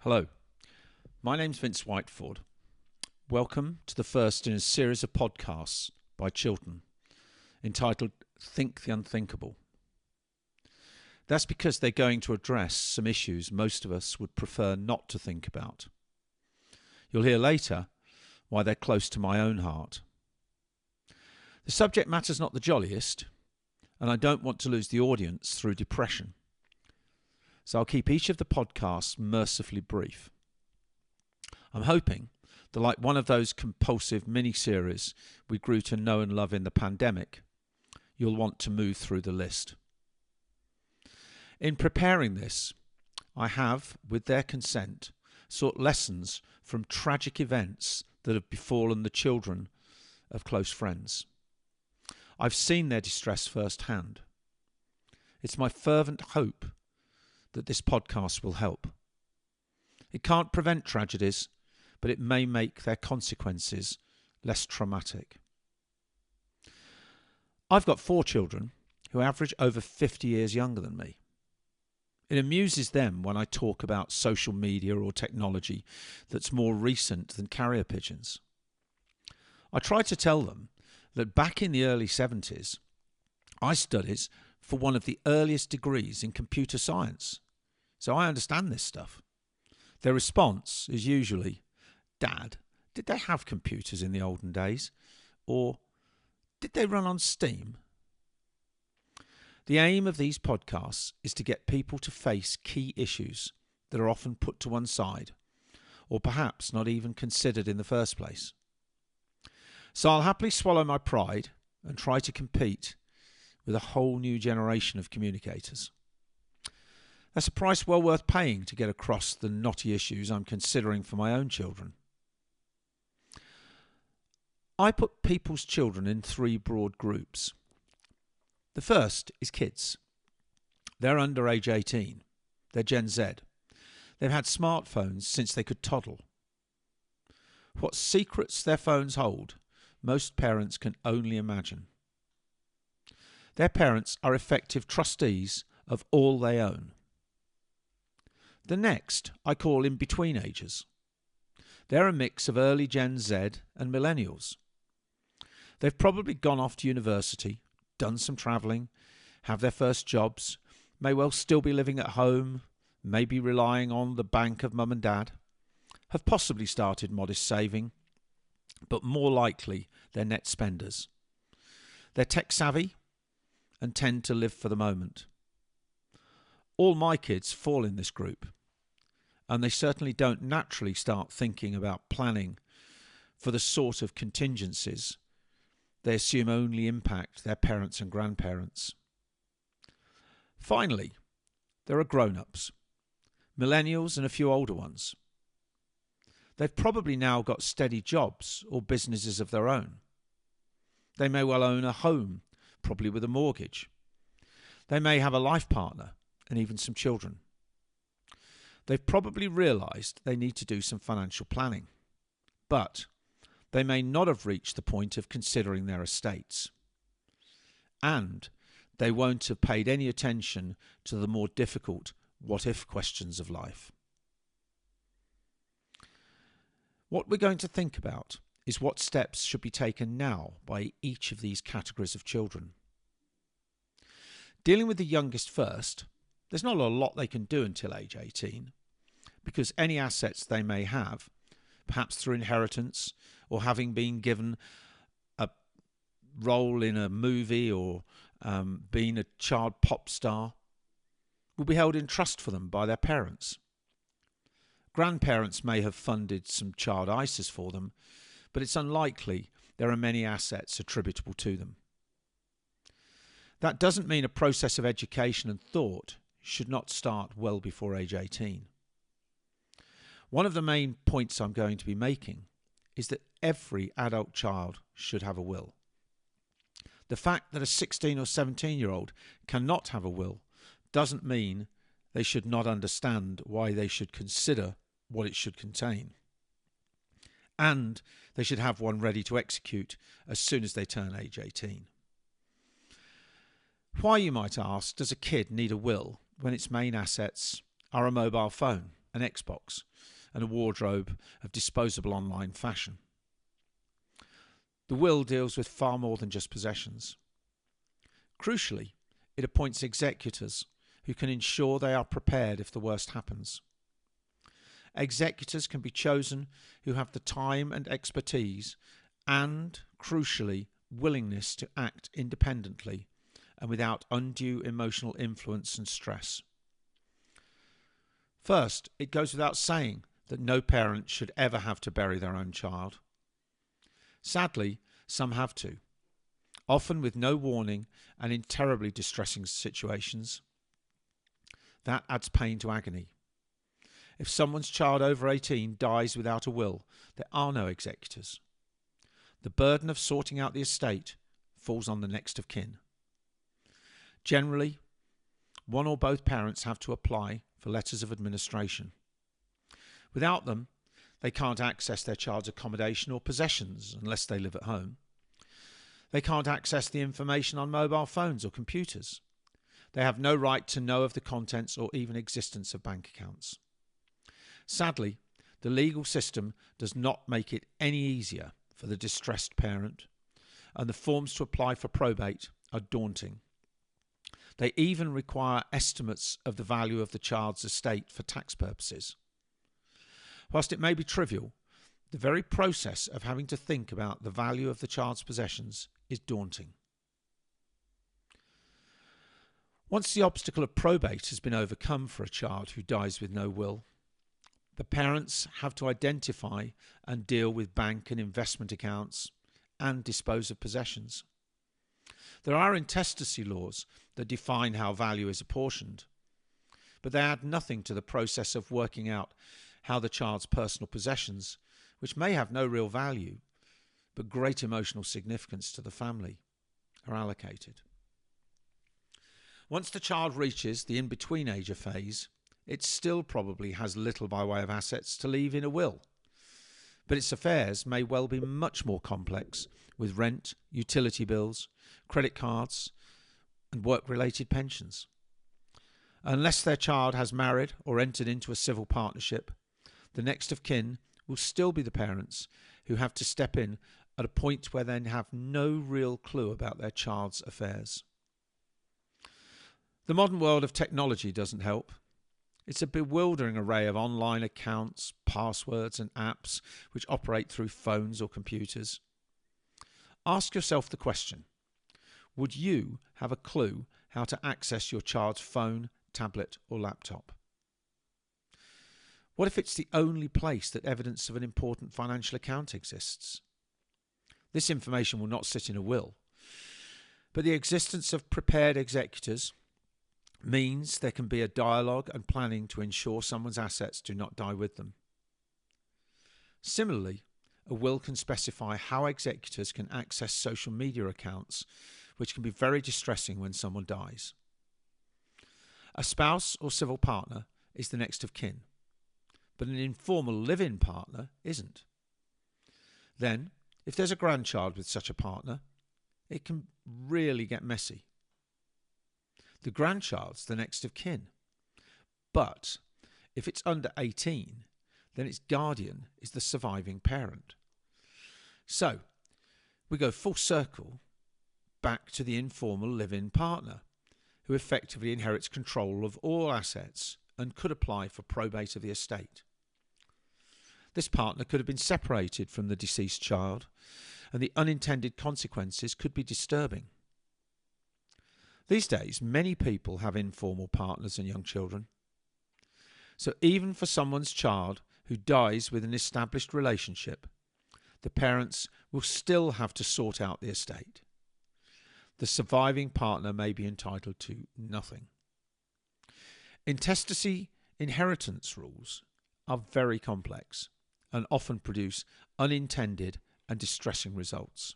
Hello, my name's Vince Whiteford. Welcome to the first in a series of podcasts by Chiltern, entitled Think the Unthinkable. That's because they're going to address some issues most of us would prefer not to think about. You'll hear later why they're close to my own heart. The subject matter's not the jolliest, and I don't want to lose the audience through depression. So I'll keep each of the podcasts mercifully brief. I'm hoping that, like one of those compulsive mini-series we grew to know and love in the pandemic, you'll want to move through the list. In preparing this, I have, with their consent, sought lessons from tragic events that have befallen the children of close friends. I've seen their distress firsthand. It's my fervent hope that this podcast will help. It can't prevent tragedies, but it may make their consequences less traumatic. I've got 4 children who average over 50 years younger than me. It amuses them when I talk about social media or technology that's more recent than carrier pigeons. I try to tell them that back in the early 70s, I studied for one of the earliest degrees in computer science. So I understand this stuff. Their response is usually, "Dad, did they have computers in the olden days? Or did they run on Steam?" The aim of these podcasts is to get people to face key issues that are often put to one side, or perhaps not even considered in the first place. So I'll happily swallow my pride and try to compete with a whole new generation of communicators. That's a price well worth paying to get across the knotty issues I'm considering for my own children. I put people's children in 3 broad groups. The first is kids. They're under age 18. They're Gen Z. They've had smartphones since they could toddle. What secrets their phones hold, most parents can only imagine. Their parents are effective trustees of all they own. The next I call in-between ages. They're a mix of early Gen Z and millennials. They've probably gone off to university, done some travelling, have their first jobs, may well still be living at home, maybe relying on the bank of mum and dad, have possibly started modest saving, but more likely they're net spenders. They're tech savvy and tend to live for the moment. All my kids fall in this group, and they certainly don't naturally start thinking about planning for the sort of contingencies they assume only impact their parents and grandparents. Finally, there are grown-ups, millennials and a few older ones. They've probably now got steady jobs or businesses of their own. They may well own a home, probably with a mortgage. They may have a life partner and even some children. They've probably realised they need to do some financial planning, but they may not have reached the point of considering their estates. And they won't have paid any attention to the more difficult what-if questions of life. What we're going to think about is what steps should be taken now by each of these categories of children. Dealing with the youngest first, there's not a lot they can do until age 18, because any assets they may have, perhaps through inheritance or having been given a role in a movie or being a child pop star, will be held in trust for them by their parents. Grandparents may have funded some child ISAs for them, but it's unlikely there are many assets attributable to them. That doesn't mean a process of education and thought should not start well before age 18. One of the main points I'm going to be making is that every adult child should have a will. The fact that a 16 or 17-year-old cannot have a will doesn't mean they should not understand why they should consider what it should contain. And they should have one ready to execute as soon as they turn age 18. Why, you might ask, does a kid need a will when its main assets are a mobile phone an Xbox, and a wardrobe of disposable online fashion. The will deals with far more than just possessions. Crucially, it appoints executors who can ensure they are prepared if the worst happens. Executors can be chosen who have the time and expertise and, crucially, willingness to act independently and without undue emotional influence and stress. First, it goes without saying that no parent should ever have to bury their own child. Sadly, some have to, often with no warning and in terribly distressing situations. That adds pain to agony. If someone's child over 18 dies without a will, there are no executors. The burden of sorting out the estate falls on the next of kin. Generally, one or both parents have to apply for letters of administration. Without them, they can't access their child's accommodation or possessions unless they live at home. They can't access the information on mobile phones or computers. They have no right to know of the contents or even existence of bank accounts. Sadly, the legal system does not make it any easier for the distressed parent, and the forms to apply for probate are daunting. They even require estimates of the value of the child's estate for tax purposes. Whilst it may be trivial, the very process of having to think about the value of the child's possessions is daunting. Once the obstacle of probate has been overcome for a child who dies with no will, the parents have to identify and deal with bank and investment accounts and dispose of possessions. There are intestacy laws that define how value is apportioned, but they add nothing to the process of working out how the child's personal possessions, which may have no real value, but great emotional significance to the family, are allocated. Once the child reaches the in-between age of phase, it still probably has little by way of assets to leave in a will, but its affairs may well be much more complex, with rent, utility bills, credit cards, and work-related pensions. Unless their child has married or entered into a civil partnership, the next of kin will still be the parents who have to step in at a point where they have no real clue about their child's affairs. The modern world of technology doesn't help. It's a bewildering array of online accounts, passwords and apps which operate through phones or computers. Ask yourself the question: would you have a clue how to access your child's phone, tablet or laptop? What if it's the only place that evidence of an important financial account exists? This information will not sit in a will, but the existence of prepared executors means there can be a dialogue and planning to ensure someone's assets do not die with them. Similarly, a will can specify how executors can access social media accounts, which can be very distressing when someone dies. A spouse or civil partner is the next of kin, but an informal live-in partner isn't. Then, if there's a grandchild with such a partner, it can really get messy. The grandchild's the next of kin, but if it's under 18, then its guardian is the surviving parent. So, we go full circle back to the informal live-in partner, who effectively inherits control of all assets and could apply for probate of the estate. This partner could have been separated from the deceased child, and the unintended consequences could be disturbing. These days, many people have informal partners and young children. So even for someone's child who dies with an established relationship, the parents will still have to sort out the estate. The surviving partner may be entitled to nothing. Intestacy inheritance rules are very complex and often produce unintended and distressing results.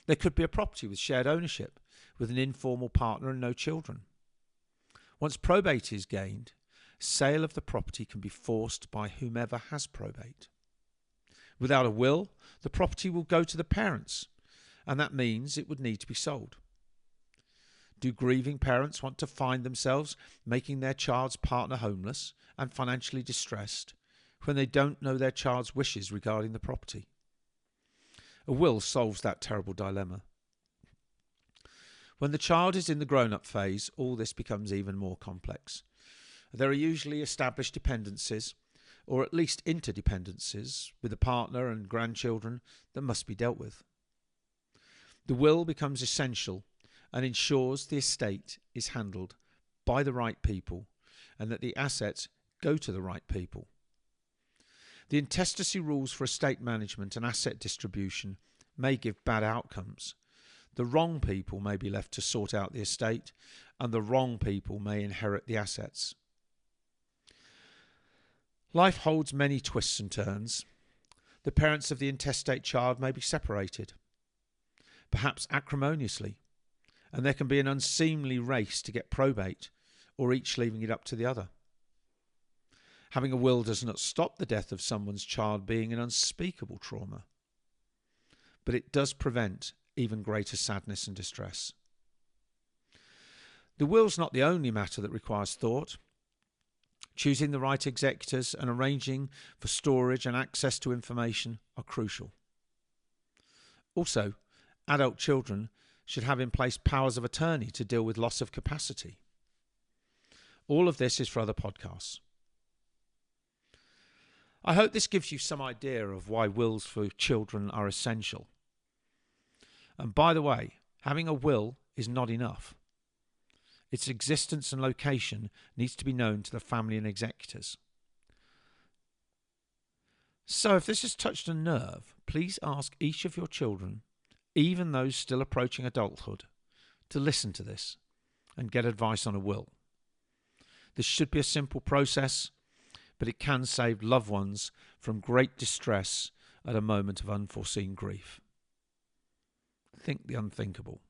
There could be a property with shared ownership with an informal partner and no children. Once probate is gained, sale of the property can be forced by whomever has probate. Without a will, the property will go to the parents, and that means it would need to be sold. Do grieving parents want to find themselves making their child's partner homeless and financially distressed when they don't know their child's wishes regarding the property? A will solves that terrible dilemma. When the child is in the grown-up phase, all this becomes even more complex. There are usually established dependencies, or at least interdependencies, with the partner and grandchildren that must be dealt with. The will becomes essential and ensures the estate is handled by the right people and that the assets go to the right people. The intestacy rules for estate management and asset distribution may give bad outcomes. The wrong people may be left to sort out the estate, and the wrong people may inherit the assets. Life holds many twists and turns. The parents of the intestate child may be separated, perhaps acrimoniously, and there can be an unseemly race to get probate, or each leaving it up to the other. Having a will does not stop the death of someone's child being an unspeakable trauma, but it does prevent even greater sadness and distress. The will's not the only matter that requires thought. Choosing the right executors and arranging for storage and access to information are crucial. Also, adult children should have in place powers of attorney to deal with loss of capacity. All of this is for other podcasts. I hope this gives you some idea of why wills for children are essential. And by the way, having a will is not enough. Its existence and location needs to be known to the family and executors. So if this has touched a nerve, please ask each of your children, even those still approaching adulthood, to listen to this and get advice on a will. This should be a simple process, but it can save loved ones from great distress at a moment of unforeseen grief. Think the unthinkable.